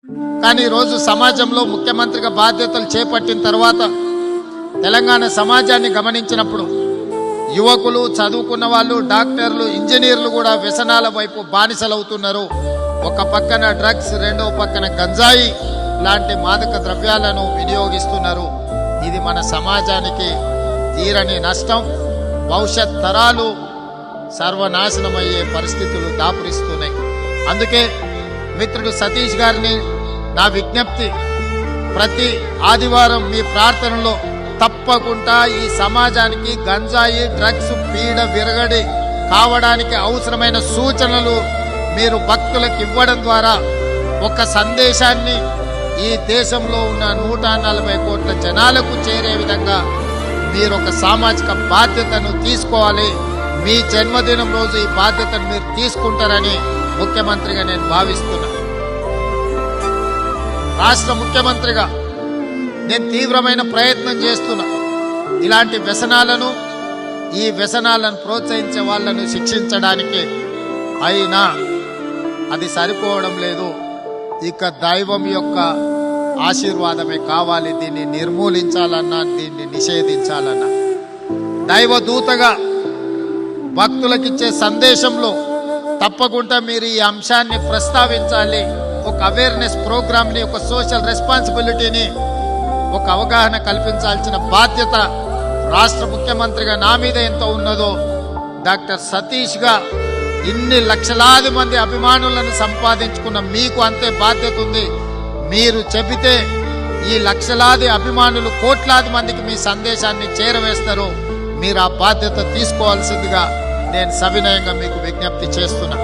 కానీ ఈరోజు సమాజంలో ముఖ్యమంత్రిగా బాధ్యతలు చేపట్టిన తర్వాత తెలంగాణ సమాజాన్ని గమనించినప్పుడు యువకులు, చదువుకున్న వాళ్ళు, డాక్టర్లు, ఇంజనీర్లు కూడా వ్యసనాల వైపు బానిసలవుతున్నారు. ఒక పక్కన డ్రగ్స్, రెండో పక్కన గంజాయి లాంటి మాదక ద్రవ్యాలను వినియోగిస్తున్నారు. ఇది మన సమాజానికి తీరని నష్టం. భవిష్యత్ తరాలు సర్వనాశనమయ్యే పరిస్థితులు దాపురిస్తున్నాయి. అందుకే మిత్రుడు సతీష్ గారిని నా విజ్ఞప్తి, ప్రతి ఆదివారం మీ ప్రార్థనలో తప్పకుండా ఈ సమాజానికి గంజాయి, డ్రగ్స్ పీడ విరగడి కావడానికి అవసరమైన సూచనలు మీరు భక్తులకు ఇవ్వడం ద్వారా ఒక సందేశాన్ని ఈ దేశంలో ఉన్న 140 కోట్ల జనాలకు చేరే విధంగా మీరు ఒక సామాజిక బాధ్యతను తీసుకోవాలి. మీ జన్మదినం రోజు ఈ బాధ్యతను మీరు తీసుకుంటారని ముఖ్యమంత్రిగా నేను భావిస్తున్నా. రాష్ట్ర ముఖ్యమంత్రిగా నేను తీవ్రమైన ప్రయత్నం చేస్తున్నా. ఇలాంటి వ్యసనాలను, ఈ వ్యసనాలను ప్రోత్సహించే వాళ్లను శిక్షించడానికి. అయినా అది సరిపోవడం లేదు. ఇక దైవం యొక్క ఆశీర్వాదమే కావాలి. దీన్ని నిర్మూలించాలన్నా, దీన్ని నిషేధించాలన్నా, దైవదూతగా భక్తులకిచ్చే సందేశంలో తప్పకుండా మీరు ఈ అంశాన్ని ప్రస్తావించాలి. ఒక అవేర్నెస్ ప్రోగ్రామ్ని, ఒక సోషల్ రెస్పాన్సిబిలిటీని, ఒక అవగాహన కల్పించాల్సిన బాధ్యత రాష్ట్ర ముఖ్యమంత్రిగా నా మీద ఎంత ఉన్నదో డాక్టర్ సతీష్ గా ఇన్ని లక్షలాది మంది అభిమానులను సంపాదించుకున్న మీకు అంతే బాధ్యత ఉంది. మీరు చెబితే ఈ లక్షలాది అభిమానులు కోట్లాది మందికి మీ సందేశాన్ని చేరవేస్తారు. మీరు ఆ బాధ్యత తీసుకోవాల్సిందిగా నేను సవినయంగా మీకు విజ్ఞప్తి చేస్తున్నా.